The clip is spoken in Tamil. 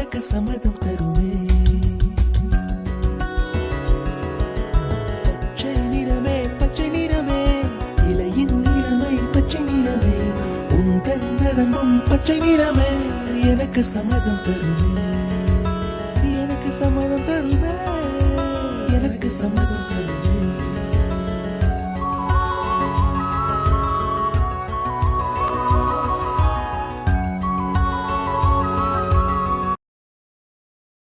எனக்கு சம்மதம் தருமே. பச்சை நிறமே பச்சை நிறமே, இலையின் நிறமை பச்சை நிறமே, உந்தன் நரம்பும் பச்சை நிறமே, எனக்கு சம்மதம் தருமே, எனக்கு சம்மதம் தருமே, எனக்கு சம்மதம் தருமே.